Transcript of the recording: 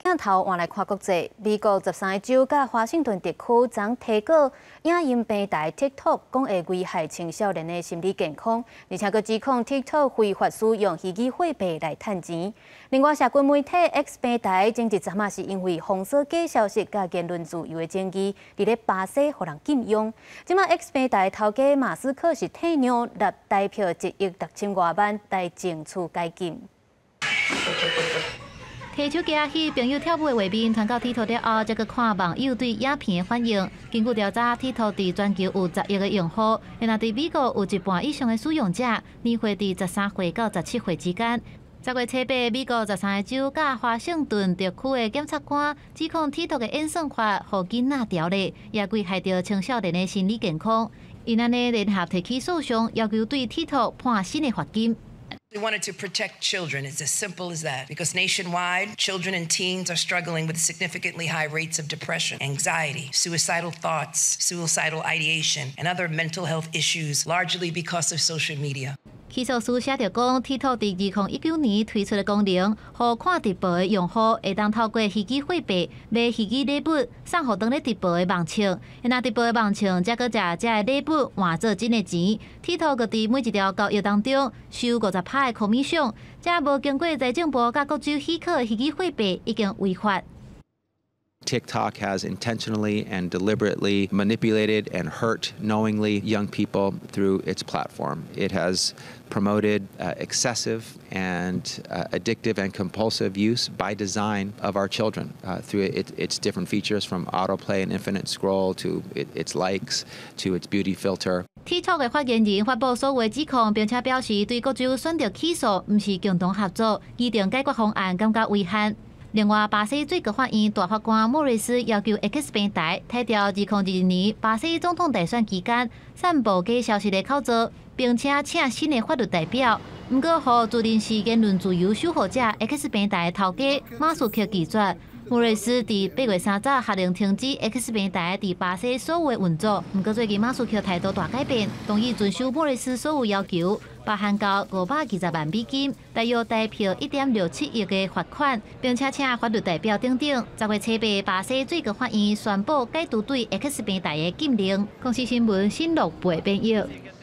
镜头换来看国际，美国13个州甲华盛顿地区将提告影音平台 TikTok 讲会危害青少年的心理健康，而且佮指控 TikTok 非法使用虚拟货币来赚钱。另外，社群媒体 X 平台前一阵嘛是因为封锁假消息甲言论自由的争议，伫咧巴西互人禁用。即马 X 平台头家马斯克是退让，立代票1亿6千多万来争取解禁。摕手机去朋友跳舞的画面传到 TikTok 了后，再去看网友对影片的反应。根据调查 ，TikTok 伫全球有10亿个用户，然后伫美国有一半以上的使用者，年岁伫13岁到17岁之间。10月7日，美国13个州甲华盛顿地区的检察官指控 TikTok 的演算法互囡仔条例，也危害到青少年的心理健康。因安尼联合提起诉讼，要求对 TikTok 判新的罚金。We wanted to protect children. It's as simple as that. Because nationwide, children and teens are struggling with significantly high rates of depression, anxiety, suicidal thoughts, suicidal ideation, and other mental health issues, largely because of social media. 起诉书写着讲 ，TikTok 伫2019年推出的功能，互看直播的用户会当透过虚拟货币买虚拟礼物送互当咧直播的网庆，那直播的网庆则搁食这礼物换做真的钱。TikTok 搁伫每一条交易当中收50%的commission，这无经过财政部甲各州许可的虚拟货币已经违法。TikTok has intentionally and deliberately manipulated and hurt knowingly young people through its platform. It has promoted excessive and addictive and compulsive use by design of our children through its different features from autoplay and infinite scroll to its likes to its beauty filter. TikTok 的发言人发布所有指控，并且表示对各州选择起诉，毋是共同合作，议定解决方案感觉违宪。另外，巴西最高法院大法官莫瑞斯要求 X 平台退掉2022年巴西总统大选期间散布假消息的口罩，并且请新的法律代表。不过，互自认是言论自由守护者 X 平台头家马斯克拒绝。莫瑞斯伫8月3日下令停止 X 平台伫巴西所有的运作。不过，最近马斯克态度大改变，同意遵守莫瑞斯所有要求，包含到520万美金，大约代票1.67亿的罚款，并且请法律代表等等。10月7日，巴西最高法院宣布解除对 X 平台的禁令。公司新闻新录背编译。